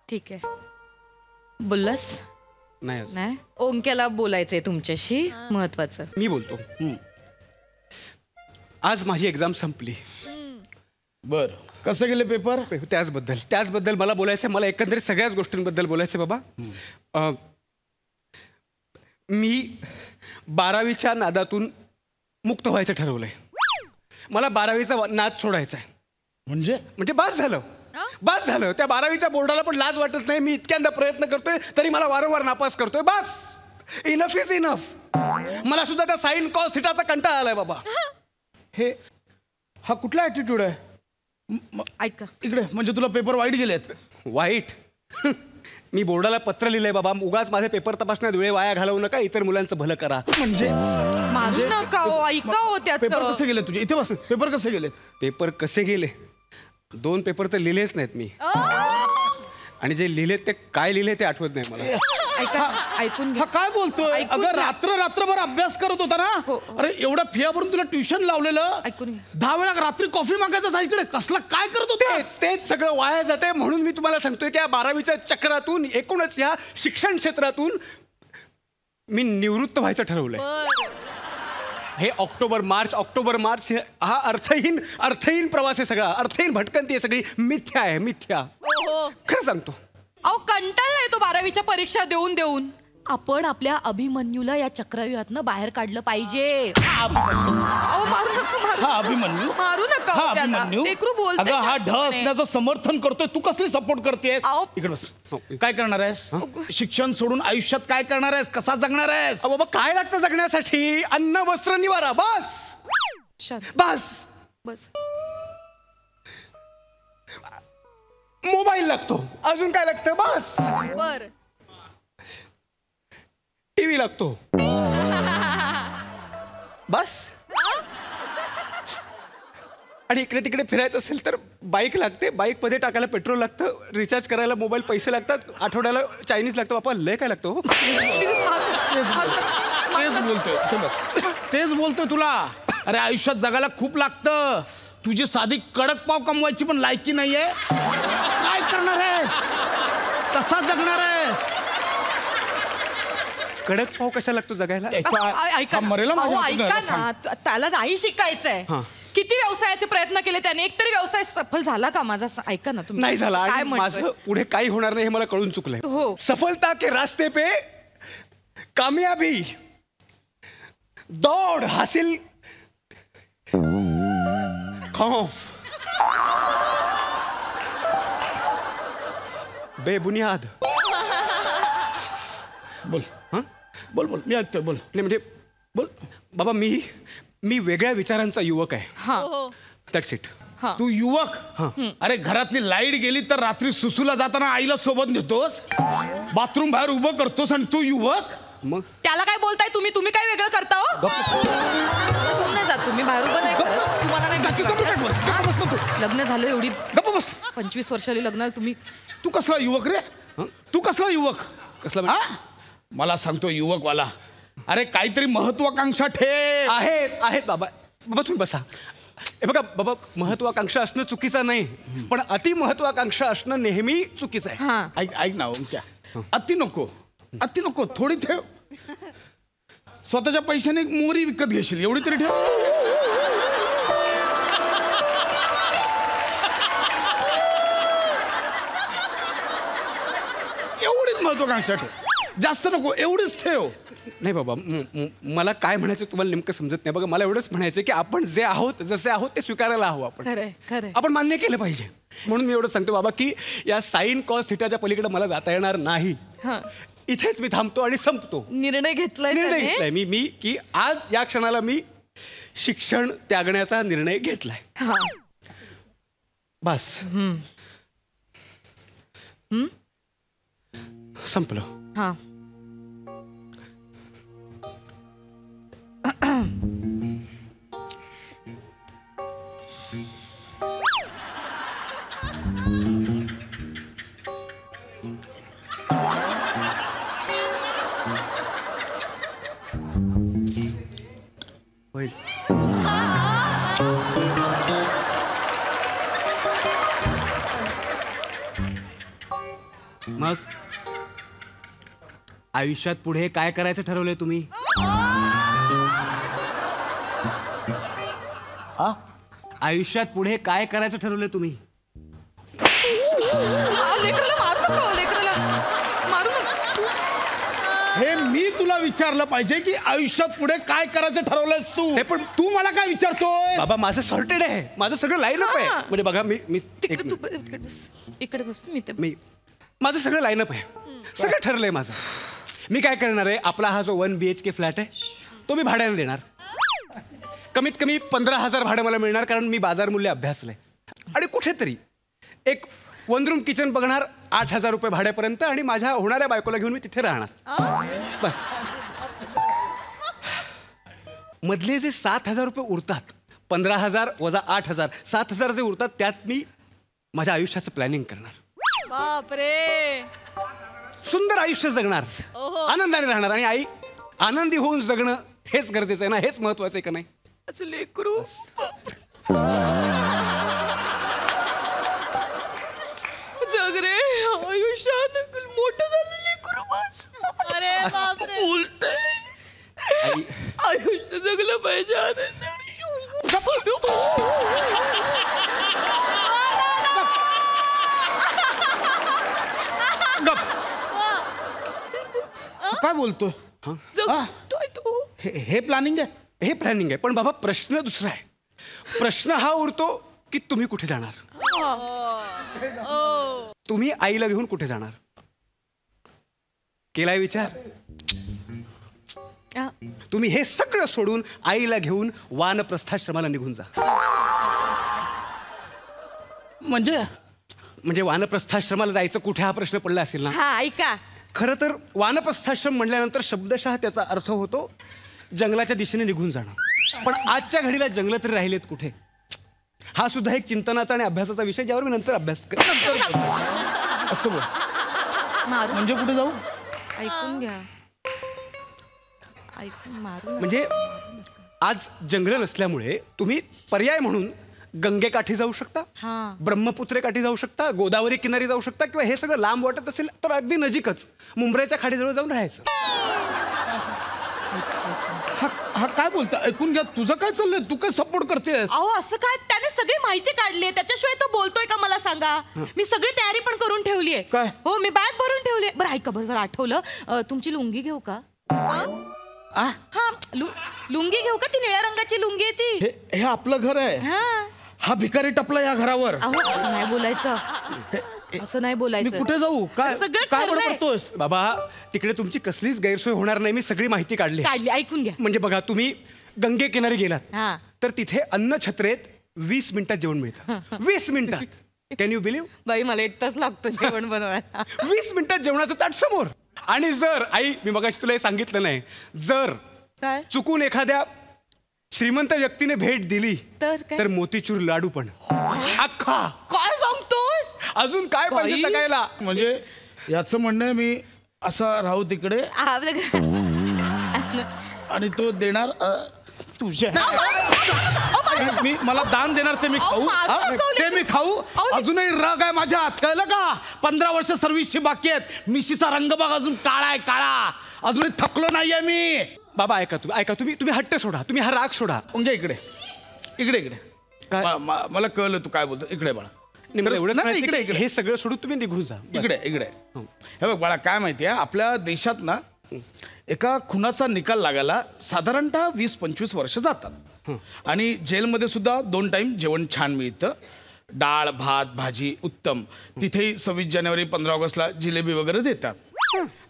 ठीक आहे. बोललास नाही अजून. नाही? ओंक्याला बोलायचंय तुमच्याशी महत्वाचं. मी बोलतो. आज माझी एक्झाम संपली. बर कसं गेले पेपर? त्याचबद्दल मला बोलायचं. मला एकंदरीत सगळ्याच गोष्टींबद्दल बोलायचं बाबा. मी 12वीच्या नादातून मुक्त व्हायचं ठरवलंय. मला 12वीचा नाद सोडायचा आहे. म्हणजे बस झालं. बस झालं. त्या 12वीच्या बोर्डाला पण लाज वाटत नाही. मी इतक्यांदा प्रयत्न करतोय तरी मला वारंवार नापास करतोय. बस. Enough is enough. मला सुद्धा त्या साइन कॉस थिटाचा कंटाळा आलाय बाबा. हा कुठला ॲटिट्यूड आहे? ऐका इकडे. म्हणजे तुला पेपर वाईट गेलेत? वाईट? मी बोर्डाला पत्र लिहिलंय बाबा, उगाच माझे पेपर तपासण्यात वेळ वाया घालवू नका, इतर मुलांचं भलं करा. म्हणजे मारू नका हो, ऐका हो त्याचं. पेपर कसे गेले तुझे? इथे बस. पेपर कसे गेले? पेपर कसे गेले? 2 पेपर तर लिहिलेच नाहीत मी. आणि जे लिहिले ते काय लिहिले ते आठवत नाही मला. ऐकून हा काय बोलतोय? अगं रात्रभर अभ्यास करत होता ना. अरे एवढ्या फिया भरून तुला ट्युशन लावलेलं. 10 वेळा रात्री कॉफी मागायचं इकडे. कसला काय करत होता? तेच सगळं वाया जाते. म्हणून मी तुम्हाला सांगतोय की या 12वीच्या चक्रातून, एकूणच या शिक्षण क्षेत्रातून मी निवृत्त व्हायचं ठरवलंय. हे ऑक्टोबर मार्च हा अर्थहीन प्रवास आहे सगळा. अर्थहीन भटकंती आहे सगळी. मिथ्या आहे, मिथ्या. खरं सांगतो. अहो कंटाळलाय तो 12वीच्या परीक्षा देऊन देऊन. आपण आपल्या अभिमन्यूला या चक्रव्यूहातनं बाहेर काढलं पाहिजे. अभिमन्यू अगं हा ढ असण्याचं समर्थन करतोय. तू कसली सपोर्ट करतेस? इकडे बस. काय करणार आहेस? शिक्षण सोडून आयुष्यात काय करणार आहेस? कसा जगणार आहेस? बाबा काय लागतं जगण्यासाठी? अन्न वस्त्र निवारा. बस बस बस. मोबाईल लागतो. अजून काय लागतं? बस. बर. टीव्ही लागतो. बस. आणि इकडे तिकडे फिरायचं असेल तर बाईक लागते. बाईक मध्ये टाकायला पेट्रोल लागतं. रिचार्ज करायला मोबाईल पैसे लागतात. आठवड्याला चायनीज लागतं. बापा लय काय लागतो? तेच बोलतोय तुला. अरे आयुष्यात जगायला खूप लागतं. तुझी साधी कडक पाव कमवायची पण लायकी नाहीये. काय करणार आहेस? कसा जगणार आहेस? कडक पाव कशा लागतो जगायला? ऐका ना, त्याला नाही शिकायचंय. किती व्यवसायाचे प्रयत्न केले त्याने, एकतरी व्यवसाय सफल झाला का माझा? ऐका ना तुम्ही. नाही झाला. आणि माझं पुढे काही होणार नाही हे मला कळून चुकलंय. सफलता के रास्ते पे कामयाबी दौड़ हासिल खौफ बेबुनियाद. बोल. बोल बोल. मी ऐकतोय. बोल. नाही म्हणजे बोल बाबा. मी वेगळ्या विचारांचा युवक आहे. That's it. तू युवक? अरे घरातली लाईट गेली तर रात्री सुसूला जाताना आईला सोबत नेतोस. बाथरूम बाहेर उभं करतोस आणि तू युवक? मग त्याला काय बोलताय तुम्ही? तुम्ही काय वेगळं करता हो? नाही जात तुम्ही बाहेर उभं नाही करत. तुम्हाला नाही लग्न झालं एवढी 25 वर्षाली लग्न तुम्ही. तू कसला युवक रे? तू कसला युवक? कसला? मला सांगतो युवकवाला. अरे काहीतरी महत्वाकांक्षा ठेव. आहेत बाबा. बाबा तुम्ही बसा. हे बघा बाबा, महत्वाकांक्षा असणं चुकीचं नाही, पण अति महत्वाकांक्षा असणं नेहमी चुकीचं आहे. ऐक ना ओंक्या, अति नको थोडी ठेव. स्वतःच्या पैशाने मोरी विकत घेशील एवढी तरी ठेव. एवढीच महत्वाकांक्षा ठेव. जास्त नको, एवढीच ठेव. नाही बाबा, मला काय म्हणायचं तुम्हाला नेमकं समजत नाही. बघा मला एवढंच म्हणायचं की आपण जे आहोत, जसे आहोत ते स्वीकारायला हवं. आपण मान्य केलं पाहिजे. म्हणून मी एवढं सांगतो बाबा की या साइन कॉस थिटाच्या पलीकडे मला जाता येणार नाही. इथेच मी थांबतो आणि संपतो. निर्णय घेतलाय मी की आज या क्षणाला मी शिक्षण त्यागण्याचा निर्णय घेतलाय. बस संपलं. हा होईल. मग आयुष्यात पुढे काय करायचं ठरवलंय तुम्ही? आयुष्यात पुढे काय करायचं ठरवलंय तुम्ही? लेकराला मारू नका, लेकराला मारू नका. हे मी तुला विचारलं पाहिजे की आयुष्यात पुढे काय करायचं ठरवलंयस तू? हे पण तू मला काय विचारतोय? बाबा माझं सॉर्टेड आहे, माझं सगळं लाईनअप आहे. म्हणजे बघा मी तिकडे तू इकडे बस, इकडे बस मी माझं सगळं लाईनअप आहे, सगळं ठरलंय माझं. मी काय करणार आहे, आपला हा जो 1 BHK फ्लॅट आहे तो मी भाड्याने देणार. कमीत कमी 15,000 भाडं मला मिळणार, कारण मी बाजार मूल्य अभ्यासलंय. आणि कुठेतरी एक 1 रूम किचन बघणार 8,000 रुपये भाड्यापर्यंत, आणि माझ्या होणाऱ्या बायकोला घेऊन मी तिथे राहणार. बस मधले जे 7,000 रुपये उरतात, 15,000 वजा 8,000, 7,000 जे उरतात त्यात मी माझ्या आयुष्याचं प्लॅनिंग करणार. बापरे, सुंदर आयुष्य जगणार, आनंदाने राहणार. आणि आई, आनंदी होऊन जगणं हेच गरजेचं आहे ना, हेच महत्वाचं आहे का नाही? लेकरू जग रे, आयुष्यात मोठं झालं लेकरू. बस अरे बापरे, बोलतंय आयुष्य जगलं पाहिजे आनंद. काय बोलतोय? जगतोय तू. हे प्लॅनिंग आहे? हे प्लॅनिंग आहे, पण बाबा प्रश्न दुसरा आहे. प्रश्न हा उरतो की तुम्ही कुठे जाणार? तुम्ही आईला घेऊन कुठे जाणार? केलाय विचार? तुम्ही हे सगळं सोडून आईला घेऊन वानप्रस्थाश्रमाला निघून जा. म्हणजे वानप्रस्थाश्रमाला जायचं कुठे हा प्रश्न पडला असेल ना? हा ऐका, खरं तर वानप्रस्थाश्रम म्हणल्यानंतर शब्दशः त्याचा अर्थ होतो जंगलाच्या दिशेने निघून जाणं. पण आजच्या घडीला जंगल तरी राहिलेत कुठे? हा सुद्धा एक चिंतनाचा आणि अभ्यासाचा विषय, ज्यावर मी नंतर अभ्यास करेन. असं बोल. म्हणजे कुठे जाऊ? ऐकून घ्या, ऐकून मारू. म्हणजे आज जंगल नसल्यामुळे तुम्ही पर्याय म्हणून गंगेकाठी जाऊ शकता, ब्रह्मपुत्रे काठी जाऊ शकता, गोदावरी किनारी जाऊ शकता, किंवा हे सगळं लांब वाटत असेल तर अगदी नजीकच मुंबईच्या खाडीजवळ जाऊन राहायचं. हा काय बोलता? ऐकून घ्या, तुझं काय चाललंय? तू काय सपोर्ट करतेस? अहो असं काय, त्याने सगळी माहिती काढली, त्याच्याशिवाय तो बोलतोय का मला सांगा? मी सगळी तयारी पण करून ठेवली आहे. काय? हो, मी बॅग भरून ठेवली. बरं ऐका, बरं जर आठवलं, तुमची लुंगी घेऊ का? हा लुंगी घेऊ का? ती निळ्या रंगाची लुंगी आहे ती. हे आपलं घर आहे. हा भिकारी टपला या घरावर. असं नाही बोलायचं, असं नाही बोलायचं. मी कुठे जाऊ? काय काय करतोस? बाबा तिकडे तुमची कसलीच गैरसोय होणार नाही, मी सगळी माहिती काढली. ऐकून घ्या. म्हणजे बघा, तुम्ही गंगे किनारी गेलात तर तिथे अन्न छत्रेत 20 मिनिटात जेवण मिळतं. 20 मिनिटात. Can you believe? बाई मला 1 तास लागतो जेवण बनवायला. 20 मिनिटात जेवणाचं ताट समोर. आणि जर आई, मी मगाशी तुला हे सांगितलं नाही, जर चुकून एखाद्या श्रीमंत व्यक्तीने भेट दिली तर मोतीचूर लाडू पण अख्खा. काय सांगतोस? अजून काय पाहिजे सगळ्याला? म्हणजे याचं म्हणणं मी असा राहू तिकडे आणि तो देणार तुझ्या मला दान देणार, ते मी खाऊ. ते मी खाऊ. अजूनही रग आहे माझ्या, कळलं का? 15 वर्ष सर्व्हिसची बाकी आहेत. मिशीचा रंग बघ अजून काळा आहे, काळा. अजूनही थकलो नाहीये मी. बाबा ऐका, तुम्ही हट्ट सोडा, तुम्ही हा राग सोडा. म्हणजे इकडे इकडे इकडे मला कळलं तू काय बोलतो. इकडे बाळा, इकडे हे सगळं सोडून तुम्ही निघून जा. इकडे इकडे. हे बघ बाळा, काय माहितीये, आपल्या देशात ना एका खुनाचा निकाल लागायला साधारणतः 20-25 वर्ष जातात. आणि जेलमध्ये सुद्धा 2 टाइम जेवण छान मिळतं. डाळ भात भाजी उत्तम. तिथेही 26 जानेवारी 15 ऑगस्टला जिलेबी वगैरे देतात.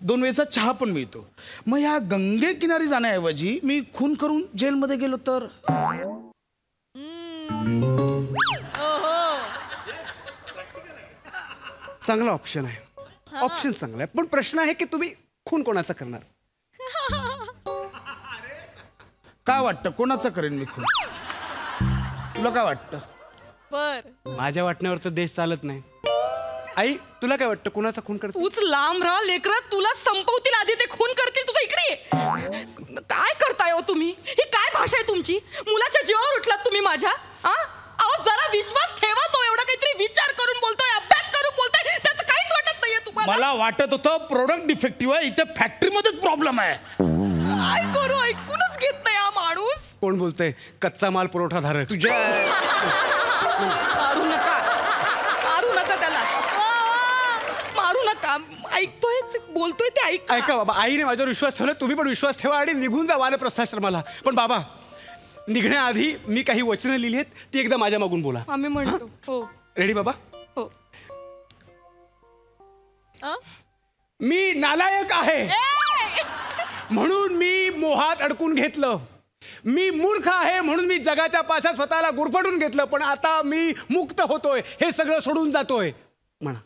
2 वेळचा चहा पण मिळतो. मग ह्या गंगे किनारी जाण्याऐवजी मी खून करून जेलमध्ये गेलो तर? चांगला ऑप्शन आहे, ऑप्शन चांगला आहे. पण प्रश्न आहे की तुम्ही खून कोणाचा करणार? काय वाटतं कोणाचं करेन मी खून? तुला काय वाटतं? बर माझ्या वाटण्यावर तर देश चालत नाही. आई तुला काय वाटतं कोणाचा खून करतो? तूच लांब राहा लेकरा, तुला संपवतील आधी ते खून करतील. तुझं इकडे ये. काय करताय हो तुम्ही? ही काय भाषा आहे तुमची? मुलाच्या जीवावर उठलात तुम्ही माझ्या. अहो जरा विश्वास ठेवा. तो एवढा काहीतरी विचार करून बोलतोय, अभ्यास करून बोलतोय, त्याचं काहीच वाटत नाहीये तुम्हाला. मला वाटत होतं प्रोडक्ट डिफेक्टिव्ह आहे, इथे फॅक्टरीमध्येच प्रॉब्लेम आहे. काय करू, ऐकूनच घेत नाही हा माणूस. कोण बोलतंय? कच्चा माल पुरवठाधारक. तुझ्या मारू नका, मारू नका त्याला, मारू नका. ऐकतोय बोलतोय ते ऐक. ऐका बाबा, आईने माझ्यावर विश्वास ठेवला, तुम्ही पण विश्वास ठेवा आणि निघून जा वानप्रस्थाश्रमाला. पण बाबा निघण्याआधी मी काही वचनं लिहिली आहेत, ती एकदा माझ्या मागून बोला. आम्ही म्हणतो. हो रेडी बाबा? हो. मी नालायक आहे म्हणून मी मोहात अडकून घेतलं. मी मूर्ख आहे म्हणून मी जगाच्या पाशात स्वतःला गुरफटून घेतलं. पण आता मी मुक्त होतोय, हे सगळं सोडून जातोय. म्हणा.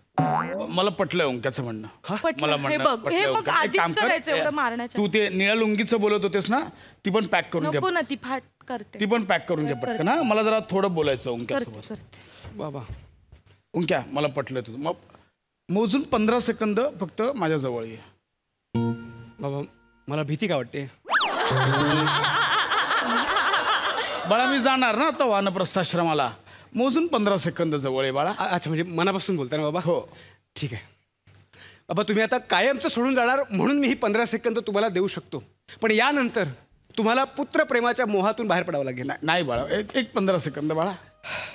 मला पटलंय ओंक्याचं म्हणणं. पटलं. हे बघ, हे बघ, आधीच करायचं एवढं मारण्याच्या. तू ते निळ्या लुंगीचं बोलत होतेस ना, ती पण पॅक करून घे. नको ना, ती फाट करते. ती पण पॅक करून घे पटकन. हा मला जरा थोडं बोलायचं ओंक्यासोबत. बाबा ओंक्या मला पटलंय तुझं. मग मोजून 15 सेकंद फक्त माझ्या जवळ ये. बाबा मला भीती का वाटते? बाळा मी जाणार ना आता वानप्रस्थाश्रमाला. मोजून 15 सेकंद जवळ आहे बाळा. अच्छा, म्हणजे मनापासून बोलता ना बाबा? हो ठीक आहे बाबा. तुम्ही आता कायमचं सोडून जाणार म्हणून मी ही 15 सेकंद तुम्हाला देऊ शकतो. पण यानंतर तुम्हाला पुत्रप्रेमाच्या मोहातून बाहेर पडावं लागेल. नाही बाळा, एक 15 सेकंद बाळा.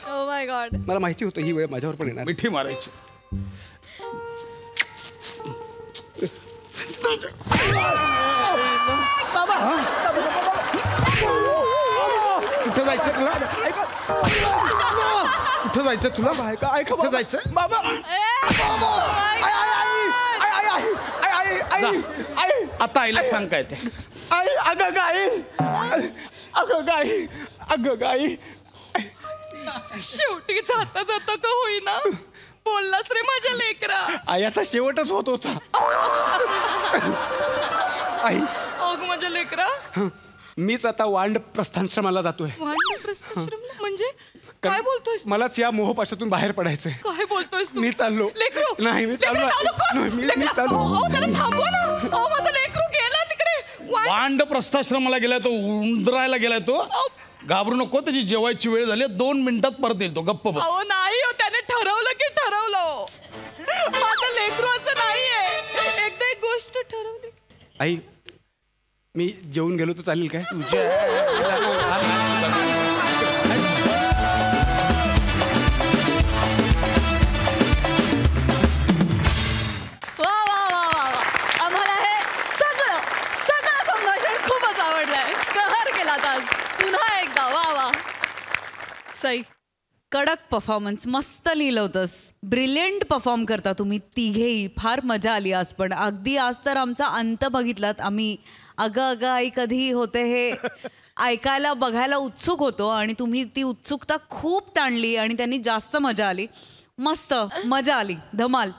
Oh my God. मला माहिती होतं ही वेळ माझ्यावर पण येणार. मिठी मारायची. कुठं जायचं तुला? कुठं जायचं तुला? कुठं जायचं बाबा? आता आईला सांग काय ते. आई अगं गाई, अगं गाई, अगं गाई. शेवटी जाता जाता का होईना बोललास रे माझ्या लेकरा. आई आता शेवटच होत होता. आई अगं माझ्या लेकरा. मीच आता वांड प्रस्थाश्रमाला जातोय. वानप्रस्थाश्रमला म्हणजे काय बोलतोयस? मलाच या मोहपाशातून बाहेर पडायचंय. काय बोलतोयस तू? मी चाललो. लेकरू. नाही मी चाललो. मी चाललो. त्याला थांबवा ना. माझा लेकरू गेला तिकडे. वानप्रस्थाश्रमाला गेलाय तो, उंदरायला गेलाय तो. घाबरू नको, त्याची जेवायची वेळ झाली. 2 मिनिटात परत येईल तो. गप्प बस. अहो नाही हो, त्याने ठरवलं की ठरवलं. माझं लेकरू असं नाहीये. एकदा एक गोष्ट ठरवली. आई मी जेवून गेलो तर चालेल काय? वा वा वा वा वा. आम्हाला हे सगळं सगळं संभाषण खूपच आवडलंय. कहर केलात आज पुन्हा एकदा. वा वा. सई, कडक परफॉर्मन्स, मस्त लिहिलं होतंस. ब्रिलियंट परफॉर्म करता तुम्ही तिघेही. फार मजा आली आज. पण अगदी आज तर आमचा अंत बघितलात आम्ही. अगं अगं आई कधी होते हे ऐकायला बघायला उत्सुक होतो आणि तुम्ही ती उत्सुकता खूप ताणली आणि त्यांनी जास्त मजा आली. मस्त मजा आली. धमाल.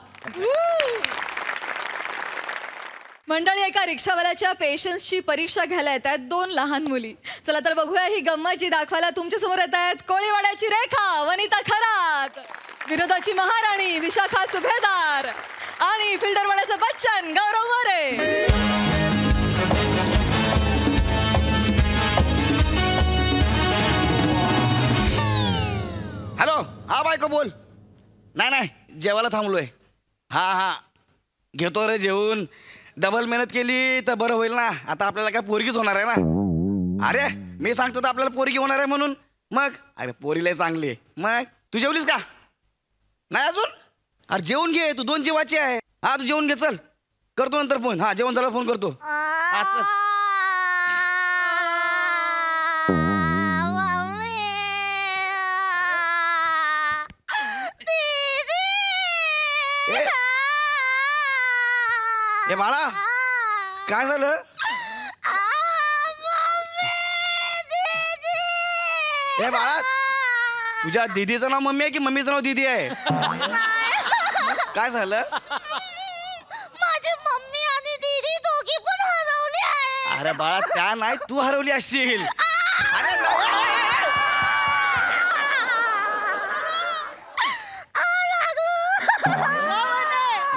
मंडळी, एका रिक्षावाल्याच्या पेशन्सची परीक्षा घ्यायला येत आहेत 2 लहान मुली. चला तर बघूया ही गंमत जी दाखवायला तुमच्या समोर येत आहेत. कोळीवाड्याची रेखा वनिता खरात, विरोधाची महाराणी विशाखा सुभेदार आणि फिल्डरवाड्याचं बच्चन गौरव मोरे. हॅलो. हा बायको बोल. नाही जेवायला थांबलोय. हा घेतो रे जेवून. डबल मेहनत केली तर बरं होईल ना. आता आपल्याला काय पोरगीच होणार आहे ना. अरे मी सांगतो तर आपल्याला पोरगी होणार आहे म्हणून. मग अरे पोरीला चांगली आहे. मग तू जेवलीस का? नाही अजून? अरे जेवून घे, तू 2 जेवायची आहे. हा तू जेवून घे, चल. करतो नंतर फोन. हा जेवण झालं फोन करतो. हा चल. ए बाळा काय झालं? ए बाळा तुझ्या दीदीचं नाव मम्मी आहे की मम्मीचं नाव दीदी आहे? काय झालं? माझी मम्मी आणि दीदी दोघी पण हरवली आहे. अरे बाळा त्या नाही तू हरवली असशील. अरे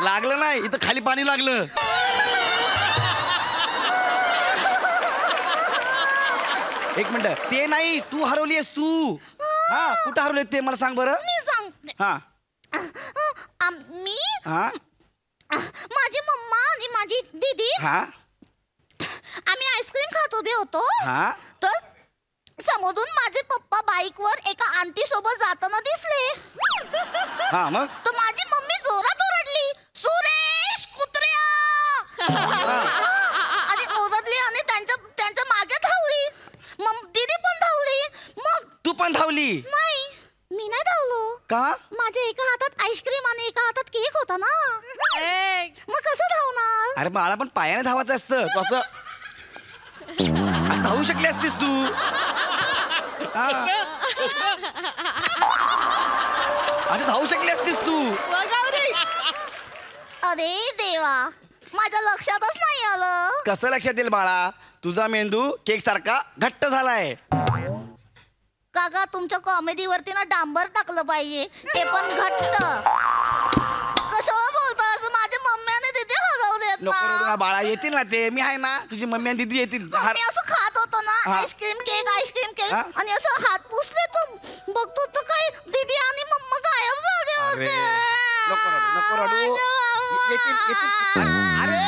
लागलं नाही इथं खाली पाणी लागलं. एक मिनिट ते नाही तू हरवली आहेस तू. हा कुठं हरवले ते मला सांग बरं. मी सांगते. हा मी हा माझी मम्मा आणि माझी दीदी हा आम्ही आईस्क्रीम खात उभे होतो. हा तर समोरून माझे पप्पा बाईकवर एका आंटी सोबत जाताना दिसले. हा मग तर माझी मम्मी जोरात ओरडली, सुरेश कुत्र्या आणि ओरडली आणि त्यांच्या मागे धावली. मग दीदी पण धावली. मग तू पण धावली. नाही मी नाही धावलो. का? माझ्या एका हातात आईस्क्रीम आणि एका हातात केक होता ना. मग कसं धावणार? अरे बाळा पण पायाने धावायचं असतं तू असं धावू शकली असतीस तू. असं धावू शकली असतीस तू. अरे देवा माझ्या लक्षातच नाही आलं. कसं लक्षात येईल बाळा तुझा मेंदू केक सारखा घट्ट झालाय. काका तुमच्या कॉमेडीवरती ना डांबर टाकलं पाहिजे ते पण घट्ट. कशाला बोलतो असं? माझ्या मम्मी आणि दीदी हरवलेत नको रडू ना. ना बाळा येतील ना ते मी आहे ना तुझी मम्मी आणि दीदी येतील. मी असं खात होतो ना हा. आईस्क्रीम केक हा? आणि असं हात पुसले तर बघतो तर काय दीदी आणि मम्मा गायब झाले अरे होते. नको रडू येतील. अरे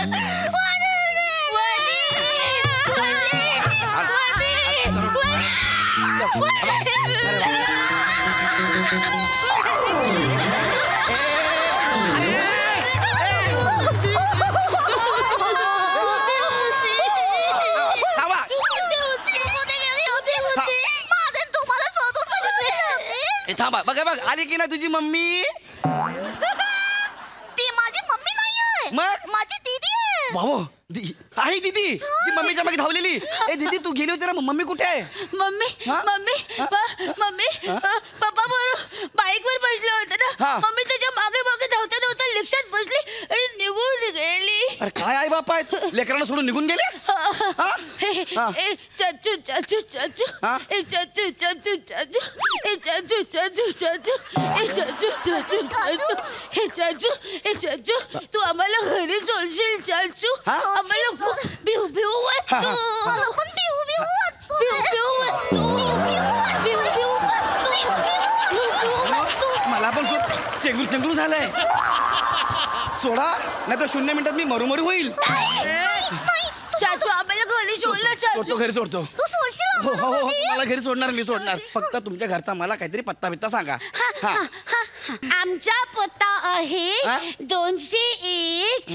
थांबा बघा बघ आली की ना तुझी मम्मी. ती माझी मम्मी नाही आहे. मग माझी दीदी आहे. भाऊ आहे दीदी ती मम्मीच्या मागे धावलेली. ए दीदी तू गेली होती ना मम्मी कुठे आहे? मम्मी मम्मी मम्मी पप्पा बरोबर बाईक वर बसले होते ना. हा. मम्मी त्याच्या मागे मागे धावता धावता रिक्षात बसली आणि निघून गेली. अरे काय आई बाप आहेत लेकरांना सोडून निघून गेले. चाचू चाचू चाचू हा? ए चाचू चाचू चाचू ए चाचू चाचू चाचू ए चाचू चाचू चाचू हे चाचू ए चाचू तू आम्हाला घरी सोडशील चाचू. हा? आम्हाला खूप भिऊ भिऊ वाटतो. मला पण भिऊ भिऊ वाटतो. भिऊ भिऊ वाटतो. भिऊ भिऊ वाटतो. भिऊ भिऊ वाटतो. मला पण खूप चेंगरू चेंगरू झालंय. सोडा नाही तर 0 मिनिटात मी मरू मरू होईल. चाचू आम्हाला घरी सोडलं चाचू. सोडतो घरी सोडतो. तू सोडशील हो आम्हाला हो हो घरी? मला घरी सोडणार मी सोडणार. फक्त तुमच्या घरचा मला काहीतरी पत्ता बित्ता सांगा. हा आमचा पत्ता हा? आहे 201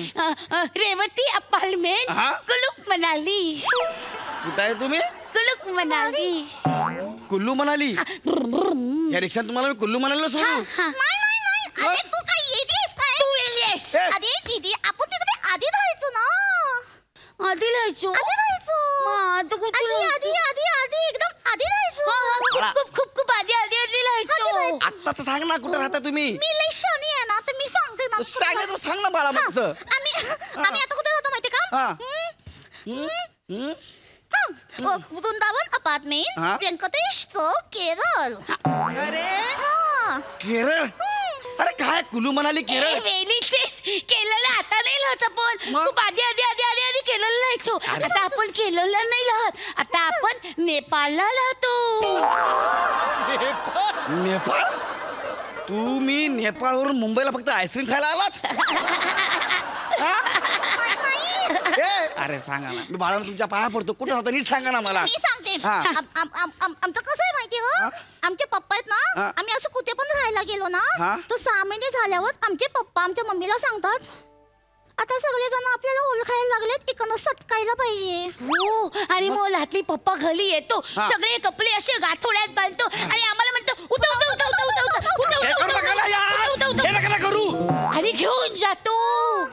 रेवती अपार्टमेंट हा? कुलूप मनाली. कुठं आहे तुम्ही? कुलूप मनाली. कुल्लू मनाली. या रिक्षात तुम्हाला मी कुल्लू मनालीला सोडू. नाही नाही नाही अरे तू काय येतेस काय? तू येलीस. ए, अरे दीदी आपण तिकडे आधी राहायचो ना. आधी राहायचो. आधी राहायचो. मग आता कुठे आधी राहायचो? आधी आधी आधी एकदम आधी राहायचो. बाळा. खूप खूप खूप आधी आधी आधी राहायचो. आत्ताच सांग ना कुठं राहता तुम्ही? मी लई शनी आहे ना तर मी सांगते ना. सांग ना बाळा मग कसं. आम्ही आता कुठे राहतो माहिती का? हा. वृंदावन अपार्टमेंट हा? व्यंकटेश चौक केरळ. अरे हा. केरळ. अरे काय कुल्लू मनाली केरळ. वेलीचेच केलेलं आता नाही राहत आपण. मग? खूप आधी आधी आधी आधी आधी केलेलं राहायचो. आता आपण केलेलं नाही राहत. आता आपण नेपाळला राहतो. नेपाळ. तुम्ही नेपाळवरून मुंबईला फक्त आईस्क्रीम खायला आलात? ए, अरे सांगा ना मी बाळा तुमच्या पाया पडतो कुठं राहता नीट सांगा ना मला. मी सांगते हा. आमचं कसं आहे माहिती हो आमचे पप्पा आहेत ना हा. आम्ही असं कुठे पण राहायला गेलो ना हा. तर 6 महिने झाल्यावर आमचे पप्पा आमच्या मम्मीला सांगतात आता सगळेजण आपल्याला ओळखायला लागलेत इकडनं सटकायला पाहिजे. हो आणि मग रात्री पप्पा घरी येतो. हा. सगळे कपडे असे गाठोड्यात बांधतो आणि आम्हाला म्हणतो उठा उठा उठा उठा उठा उठा उठा हे उठा करू नका ना उठा यार. उठा उठा हे नका ना करू. आणि घेऊन जातो.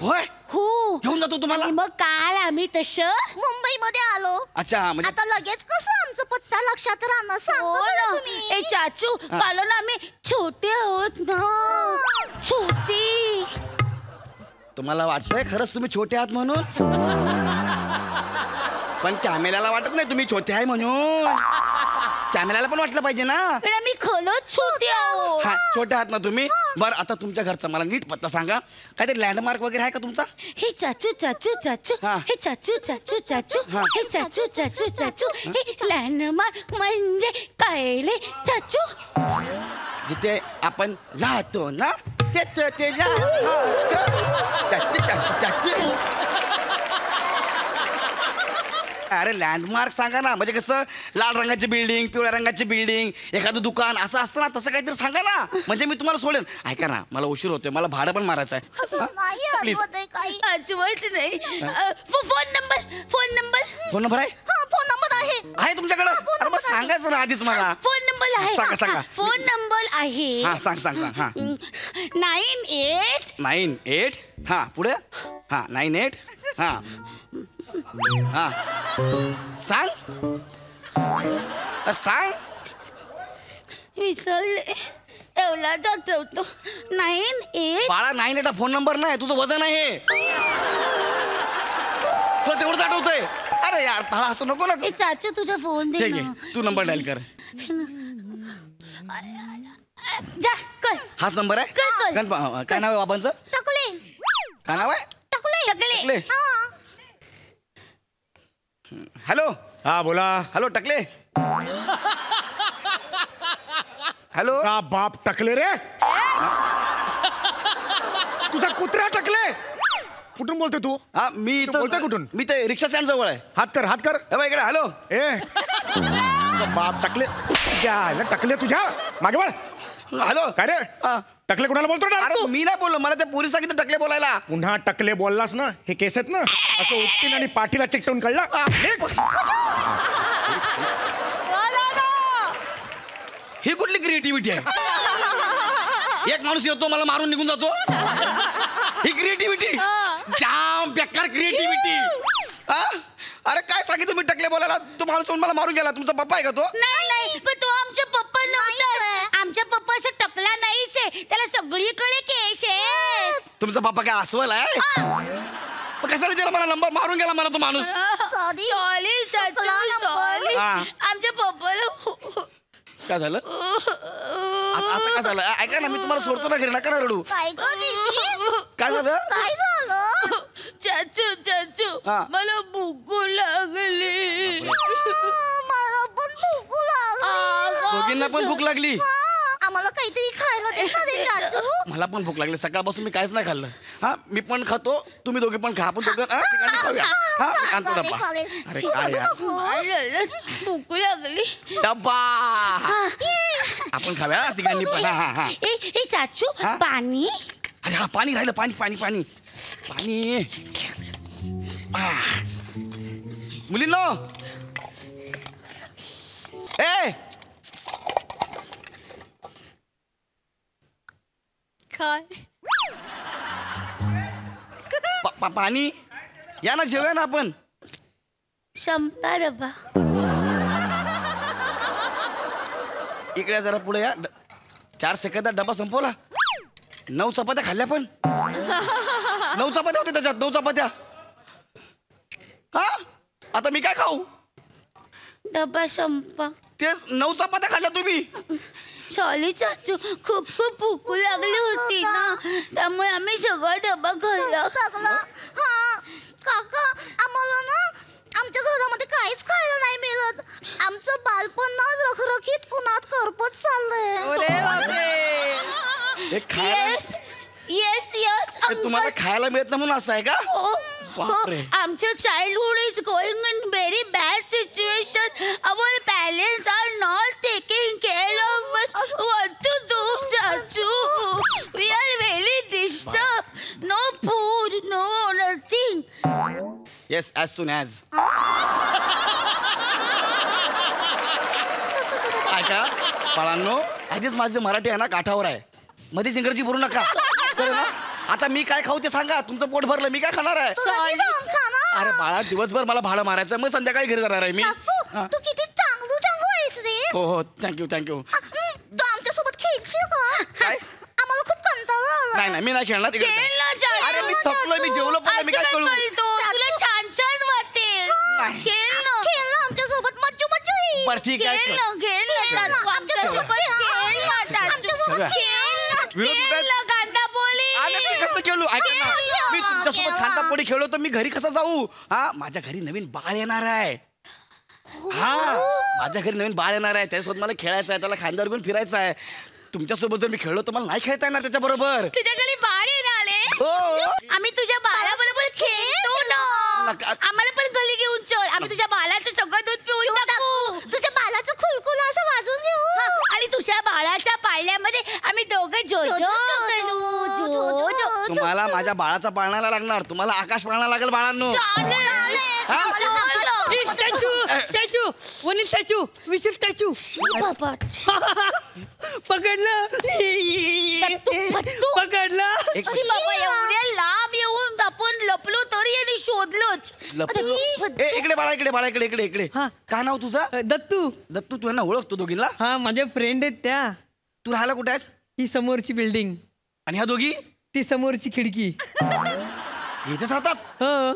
होय हो घेऊन जातो तुम्हाला. आणि मग काल आम्ही तसं मुंबईमध्ये आलो. अच्छा म्हणजे आता लगेच कसं आमचं पत्ता लक्षात राहणं सांगा हो बरं ना. तुम्ही. ए चाचू काल ना आम्ही छोटे आहोत ना छोटी तुम्हाला वाटतंय खरंच तुम्ही छोटे आहात म्हणून? पण कॅमेऱ्याला वाटत नाही तुम्ही छोटे आहे म्हणून. कॅमेऱ्याला पण वाटलं पाहिजे ना. मी खरंच छोटे आहो. हा छोटे आहात ना तुम्ही. बरं आता तुमच्या घरचा मला नीट पत्ता सांगा. काहीतरी लँडमार्क वगैरे आहे का तुमचा? हे चाचू चाचू चाचू हे चाचू चाचू चाचू हे चाचू चाचू चाचू हे लँडमार्क म्हणजे कायले चाचू. जिथे आपण राहतो ना ते अरे लँडमार्क सांगा ना. म्हणजे कसं लाल रंगाची बिल्डिंग, पिवळ्या रंगाची बिल्डिंग, एखादं दुकान असं असतं ना, तसं काहीतरी सांगा ना. म्हणजे मी तुम्हाला सोडेन. ऐका ना, मला उशीर होतोय, मला भाडं पण मारायचं आहे. प्लीज. आठवत नाही. फोन नंबर आहे. फोन नंबर आहे तुमच्याकडं? अरे मग सांगायचं ना आधीच मला. फोन नंबर आहे. सांगा. फोन नंबर आहे. हा सांग. हा 98 हा पुढे. हा 98 हा हा सांग. विसरले. एवढा आठवतो. 98 बाळा 98 फोन नंबर नाही, तुझं वजन आहे. तुला तेवढंच आठवतंय. अरे यार बाळा असं नको ना. चाचू तुझा फोन दे ठीक ना. आहे तू नंबर डायल कर. जा कर. हाच नंबर आहे. काय नाव आहे बाबांचं? टकले. काय नाव आहे? टकले. हॅलो. हा बोला. हॅलो टकले. हॅलो. का बाप टकले रे? तुझा कुत्रा टकले. कुठून बोलतोय तू? हा मी बोलतोय कुठून? मी ते रिक्षा स्टँड जवळ आहे. हात कर. इकडे. हॅलो. बाप टकले. टकले तुझ्या मागे वळ. हॅलो. काय रे? टकले कुणाला बोलतो ना? अरे मी नाही बोललो, मला त्या पोरी सांगितलं टकले बोलायला. पुन्हा टकले बोललास ना, हे केस आहेत ना असं उपटीन आणि पाठीला चिकटवून कळला. ही कुठली क्रिएटिव्हिटी आहे? एक माणूस येतो मला मारून निघून जातो. ही क्रिएटिव्हिटी जाम बेकार क्रिएटिव्हिटी. अरे काय सांगितलं तुम्ही टकले बोलायला? तो माणूस मला मारून गेला. तुमचा पप्पा आहे का तो? नाही पण तो आमचा पप्पा नव्हता. आमचा पप्पा असं टकला नाहीच आहे. त्याला सगळीकडे केस आहे. तुमचा पप्पा काय अस्वल आहे? कशाला दिला मला नंबर? मारून गेला मला तो माणूस. सॉरी आमच्या पप्पाला. काय झालं आता? काय झालं? ऐका ना, मी तुम्हाला सोडतो ना घरी, नका ना रडू. काय झालं? चाचू मला भूक लागली. मला पण भूक लागली. दोघींना पण भूक लागली. आम्हाला काहीतरी खायला दे ना रे चाचू. मला पण भूक लागली. सकाळपासून मी काहीच नाही खाल्लं. हा मी पण खातो, तुम्ही दोघे पण खा. आपण दोघं ठिकाणी खाऊया. हा मी आणतो डब्बा. अरे काय यार भूक लागली. डब्बा आपण खाऊया तिघांनी पण. हा ए चाचू पाणी. अरे हा पाणी राहिलं. पाणी मुलींनो. ए काय पाणी या ना, जेवूया ना आपण. संपा डबा. इकडे जरा पुढे या. 4 सेकंदात डबा संपवला. 9 चपात्या खाल्ल्या पण. 9 चपात्या होत्या त्याच्यात. 9 चपात्या. हा आता मी काय खाऊ? डबा संपा. तेच 9 चपात्या खाल्ल्या तुम्ही. सॉरी चाचू, खूप भूक लागली होती ना, त्यामुळे आम्ही सगळा डबा खाल्ला. काका आम्हाला ना आमच्या घरामध्ये काहीच खायला नाही मिळत. आमचं बालपण ना रखरखीत उन्हात करपत चाललंय. तुम्हाला खायला मिळत नाही म्हणून असं आहे का? आमचं childhood is going in very bad situation. Our parents are not taking care of us. What to do चाचू? We are very disturb. No food, no nothing. Yes, as soon as. ऐका बाळांनो, आधीच माझं मराठी आहे ना काठावर आहे. मध्येच इंग्रजी बोलू नका. आता मी काय खाऊ ते सांगा. तुमचं पोट भरलं, मी काय खाणार आहे? अरे बाळा, दिवसभर मला भाडं मारायचं, मग संध्याकाळी घरी जाणार आहे मी. तू किती चांगलं आहेस रे. हो थँक्यू. तू आमच्या सोबत खेळशील का? काय? आम्हाला खूप कंटाळा आला. नाही मी नाही खेळणार. अरे मी थकलोय मी, जेवलो पण नाही, मी काय करू? तुला छान छान वाटेल. खेळ ना आमच्या सोबत, मज्जू मज्जू येईल. बरं, ठीक आहे. खेळ ना आमच्यासोबत कांदा पोळी. मी कसं खेळू? ऐका ना, मी तुमच्यासोबत खांदापोळी खेळलो तर मी घरी कसं जाऊ? हा, माझ्या घरी नवीन बाळ येणार आहे. हा, माझ्या घरी नवीन बाळ येणार आहे, त्याच्यासोबत मला खेळायचं आहे, त्याला खांद्यावर घेऊन फिरायचं आहे. तुमच्यासोबत जर मी खेळलो तर मला नाही खेळता येणार त्याच्याबरोबर. तुझ्या घरी बाळ येणार हो. आम्ही तुझ्या बाळाबरोबर खेळतो ना. आम्हाला पण घरी घेऊन चल. आम्ही तुझ्या बाळाचं सगळं दूध पिऊन टाकू. तुझ्या बाळाचं खुलखुल असं वाजून घेऊ. आणि तुझ्या बाळाच्या पाळण्यामध्ये आम्ही दोघे जोजो करू. तुम्हाला माझ्या बाळाचा पाळण्याला लागणार, तुम्हाला आकाश पाळणा लागेल बाळांनो. स्टॅच्यू वनील स्टॅच्यू विशेष स्टॅच्यू पकडलं पकडलं. एवढ्या लांब येऊन आपण लपलो तरी आणि शोधलोच. इकडे बाळा, इकडे बाळा, इकडे इकडे इकडे. काय नाव तुझं? दत्तू. दत्तू, तू यांना ओळखतो दोघींना? हा, माझ्या फ्रेंड आहेत त्या. तू राहायला कुठे आहेस? ही समोरची बिल्डिंग. आणि ह्या दोघी? ती समोरची खिडकी. इथेच राहतात? हो.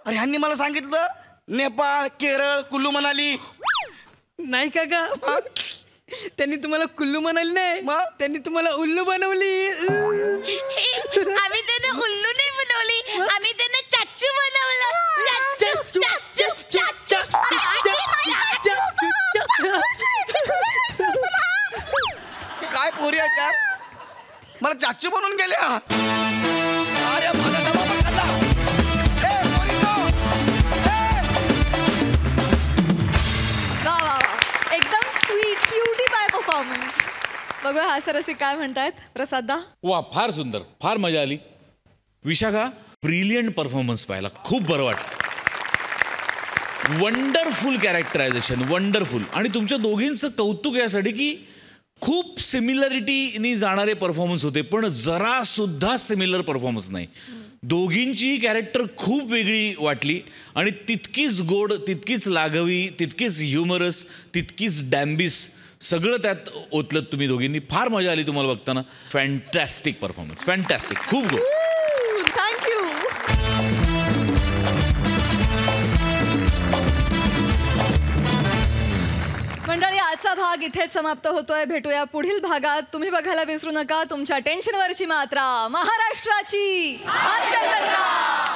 अरे ह्यांनी मला सांगितलं नेपाळ, केरळ, कुल्लू मनाली. नाही का गा? त्यांनी तुम्हाला कुल्लू म्हणाली नाही, त्यांनी तुम्हाला उल्लू बनवली. आम्ही त्यांना उल्लू नाही बनवली, आम्ही त्यांना चाचू बनवलं. काय पोरी आहे त्या? मला चाचू बनवून गेल्या. अरे माझा डबा पण खाल्ला. वा वा वा, एकदम स्वीट क्युटी पाय परफॉर्मन्स. बघूया हास्यरसिक काय म्हणतायत. प्रसादा. वा, फार सुंदर, फार मजा आली. विशाखा, ब्रिलियंट परफॉर्मन्स पाहिला, खूप बरं वाटलं. Wonderful characterisation, wonderful. आणि तुमच्या दोघींचं कौतुक यासाठी की खूप सिमिलरिटीनी जाणारे परफॉर्मन्स होते, पण जरा सुद्धा सिमिलर परफॉर्मन्स नाही. दोघींची कॅरेक्टर खूप वेगळी वाटली आणि तितकीच गोड, तितकीच लाघवी, तितकीच ह्युमरस, तितकीच डॅम्बिस, सगळं त्यात ओतलं तुम्ही दोघींनी. फार मजा आली तुम्हाला बघताना. फॅन्टॅस्टिक परफॉर्मन्स, फॅन्टॅस्टिक, खूप गोड. थँक्यू. मंडळी, आजचा भाग इथेच समाप्त होतोय. भेटूया पुढील भागात. तुम्ही बघायला विसरू नका तुमच्या टेन्शनवरची मात्रा, महाराष्ट्राची हास्यजत्रा.